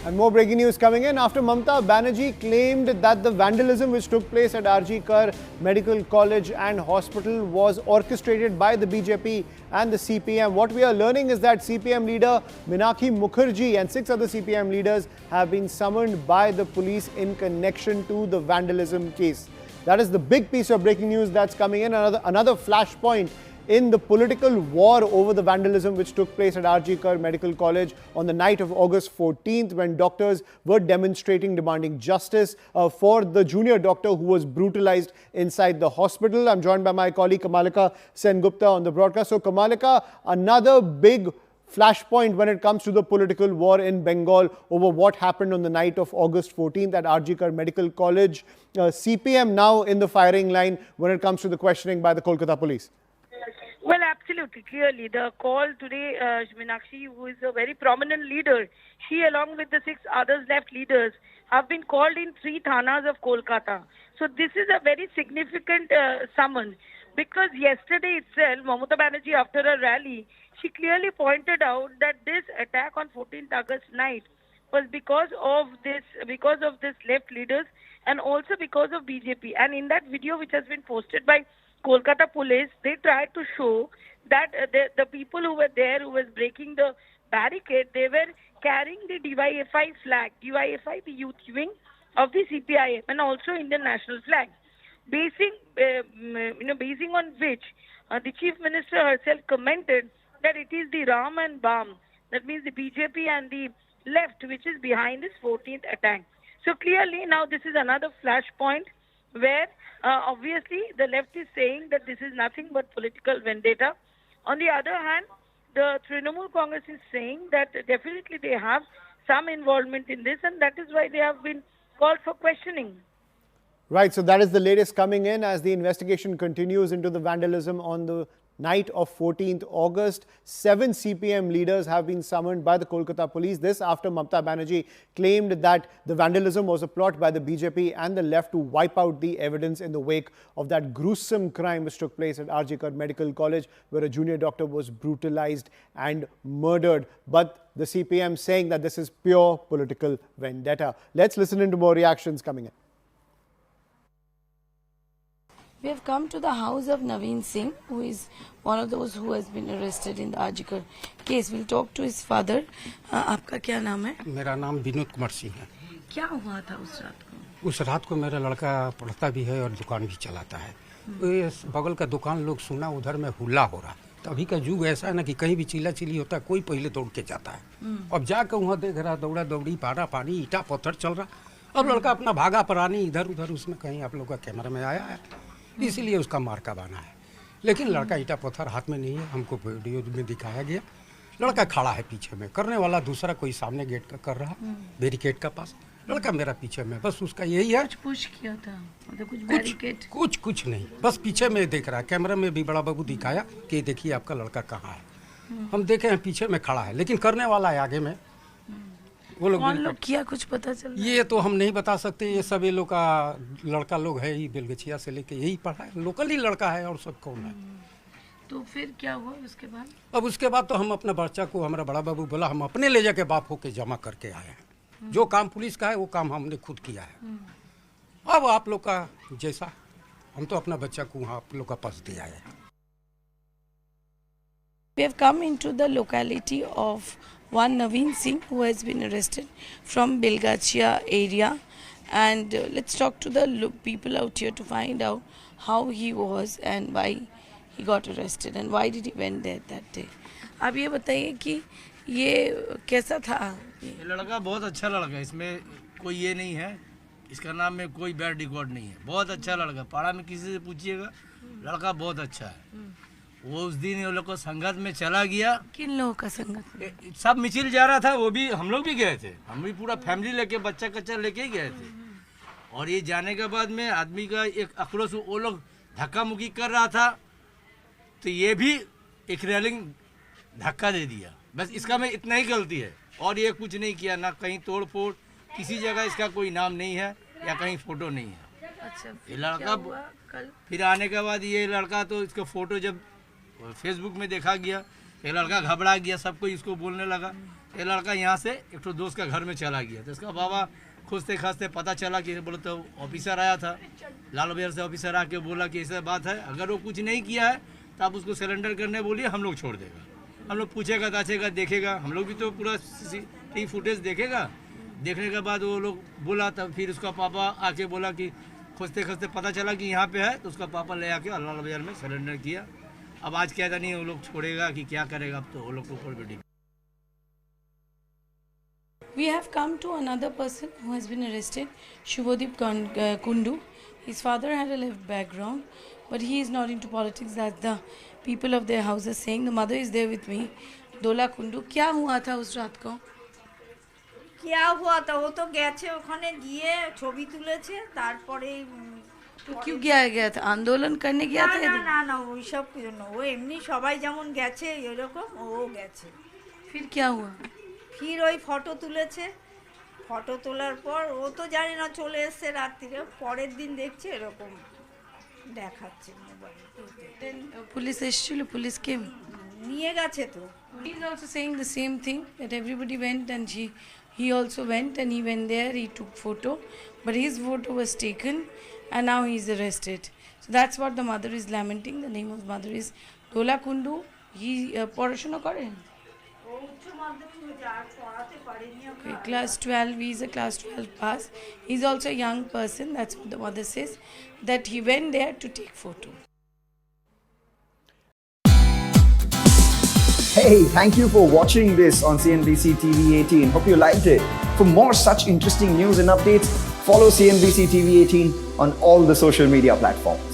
And more breaking news coming in after Mamata Banerjee claimed that the vandalism which took place at RG Kar Medical College and Hospital was orchestrated by the BJP and the CPM. What we are learning is that CPM leader Minakshi Mukherjee and 6 other CPM leaders have been summoned by the police in connection to the vandalism case. That is the big piece of breaking news that's coming in. Another flashpoint in the political war over the vandalism which took place at RG Kar Medical College on the night of August 14th, when doctors were demonstrating, demanding justice for the junior doctor who was brutalized inside the hospital. I'm joined by my colleague Kamalika Sengupta on the broadcast. So Kamalika, another big flashpoint when it comes to the political war in Bengal over what happened on the night of August 14th at RG Kar Medical College. CPM now in the firing line when it comes to the questioning by the Kolkata police. Well, absolutely, clearly. The call today, Minakshi, who is a very prominent leader, she along with the 6 others left leaders have been called in 3 thanas of Kolkata. So this is a very significant summons, because yesterday itself, Mamata Banerjee, after a rally, she clearly pointed out that this attack on 14th August night was because of this left leaders and also because of BJP. And in that video which has been posted by Kolkata police, they tried to show that the people who were there, who was breaking the barricade, they were carrying the DYFI flag, DYFI, the youth wing of the CPIM, and also Indian national flag. Basing on which the chief minister herself commented that it is the Ram and Bam, that means the BJP and the left, which is behind this 14th attack. So clearly now this is another flashpoint where obviously the left is saying that this is nothing but political vendetta. On the other hand, the Trinamool Congress is saying that definitely they have some involvement in this, and that is why they have been called for questioning. Right, so that is the latest coming in as the investigation continues into the vandalism on the night of 14th August. 7 CPM leaders have been summoned by the Kolkata police. This after Mamata Banerjee claimed that the vandalism was a plot by the BJP and the left to wipe out the evidence in the wake of that gruesome crime which took place at RG Kar Medical College, where a junior doctor was brutalized and murdered. But the CPM saying that this is pure political vendetta. Let's listen into more reactions coming in. We have come to the house of Naveen Singh, who is one of those who has been arrested in the RG Kar case. We'll talk to his father. आपका क्या नाम है? मेरा नाम विनोद कुमार सिंह है। क्या हुआ था उस रात को? उस रात को मेरा लड़का पढ़ता भी है और दुकान भी चलाता है। तो बगल का दुकान लोग सुना, उधर में हुल्ला हो रहा। तो अभी का युग ऐसा है ना कि कहीं भी चिल्ला चिल्ली होता है, कोई पहले दौड़ के जाता है। अब जाकर वहाँ देख रहा, दौड़ा दौड़ी, पारा पानी, ईटा पत्थर चल रहा। अब लड़का अपना भागा परानी इधर उधर, उसमें कहीं आप लोग का कैमरा में आया है, इसीलिए उसका मार्का बना है। लेकिन लड़का ईटा पत्थर हाथ में नहीं है, हमको वीडियो में दिखाया गया। लड़का खड़ा है पीछे में, करने वाला दूसरा कोई सामने गेट का कर रहा, बैरिकेड का पास, लड़का मेरा पीछे में। बस उसका यही है, कुछ पुश किया था, मतलब कुछ बैरिकेड, कुछ नहीं, बस पीछे में देख रहा है। कैमरा में भी बड़ा बाबू दिखाया कि देखिए आपका लड़का कहाँ है। हम देखे हैं पीछे में खड़ा है, लेकिन करने वाला है आगे में। वो लोग किया, कुछ पता चल? ये तो हम नहीं बता सकते। ये सब ये लोग का लड़का लोग है ही, बेलगछिया से लेके यही पढ़ा है, लोकल ही लड़का है, और सब कौन है। तो फिर क्या हुआ उसके बाद? अब उसके बाद तो हम अपना बच्चा को, हमारा बड़ा बाबू बोला, हम अपने ले जाके बाप होके जमा करके आए हैं। जो काम पुलिस का है वो काम हमने खुद किया है। अब आप लोग का जैसा, हम तो अपना बच्चा को वहाँ आप लोग का पास दे आए हैं। We have come into the locality of one Naveen Singh, who has been arrested from Belgachia area, and let's talk to the people out here to find out how he was and why he got arrested and why did he went there that day. आप ये बताइए कि ये कैसा था? ये लड़का बहुत अच्छा लड़का है, इसमें कोई ये नहीं है, इसका नाम में कोई बैड रिकॉर्ड नहीं है। बहुत अच्छा लड़का, पाड़ा में किसी से पूछिएगा, लड़का बहुत अच्छा है। वो उस दिन ये लोग को संगत में चला गया। किन लोगों का संगत? सब मिचिल जा रहा था, वो भी, हम लोग भी गए थे, हम भी पूरा फैमिली लेके, बच्चा कच्चा लेके ही गए थे। और ये जाने के बाद में आदमी का एक आक्रोश, वो लोग धक्का मुक्की कर रहा था, तो ये भी एक रेलिंग धक्का दे दिया। बस इसका में इतना ही गलती है, और ये कुछ नहीं किया, ना कहीं तोड़ फोड़, किसी जगह इसका कोई नाम नहीं है या कहीं फोटो नहीं है। अच्छा, ये लड़का कल फिर आने के बाद, ये लड़का तो इसका फोटो जब फेसबुक में देखा गया, ये लड़का घबरा गया, सब कोई इसको बोलने लगा। ये लड़का यहाँ से एक तो दोस्त का घर में चला गया, तो इसका बाबा खुजते खाजते पता चला कि बोले तो ऑफिसर आया था, लाल बजार से ऑफिसर आके बोला कि ऐसा बात है, अगर वो कुछ नहीं किया है तो आप उसको सरेंडर करने बोलिए, हम लोग छोड़ देगा। हम लोग पूछेगा ताछेगा, देखेगा, हम लोग भी तो पूरा CCTV फुटेज देखेगा। देखने के बाद वो लोग बोला, तब फिर उसका पापा आके बोला कि खोजते खोजते पता चला कि यहाँ पे है, तो उसका पापा ले आके लाल बाजार में सरेंडर किया। अब आज क्या नहीं वो लोग छोड़ेगा कि क्या करेगा, अब तो वो लोग को ऊपर बेटी। We have come to another person who has been arrested, Shubhodip Kundu. His father had a left background, but he is not into politics. That the people of their house are saying. The mother is there with me, Dola Kundu. क्या हुआ था उस रात को? क्या हुआ था, वो तो গেছে ওখানে গিয়ে ছবি তুলেছে, তারপরে तो क्यों गया था? आंदोलन करने गया না था? না না না ওইসব কিছু না, ও এমনি সবাই যেমন গেছে এরকম ও গেছে। फिर क्या हुआ? ফির ওই ফটো তুলেছে, ফটো তোলার পর ও তো জানে না, চলে এসছে রাত্রিরে, পরের দিন দেখছে এরকম দেখাচ্ছে মোবাইলে। Then police এসেছিল, police came. নিয়ে গেছে তো। He is also saying the same thing, that everybody went and he also went and he went there, he took photo, but his photo was taken and now he is arrested. So that's what the mother is lamenting. The name of the mother is Dola Kundu. He পড়াশোনা করেন? ও উচ্চ মাধ্যমিক আর পড়াতে পারেনি। Okay, class 12, he is a class 12 pass. He is also a young person, that's what the mother says, that he went there to take photo. Hey, thank you for watching this on CNBC TV 18. Hope you liked it. For more such interesting news and updates, follow CNBC TV 18 on all the social media platforms.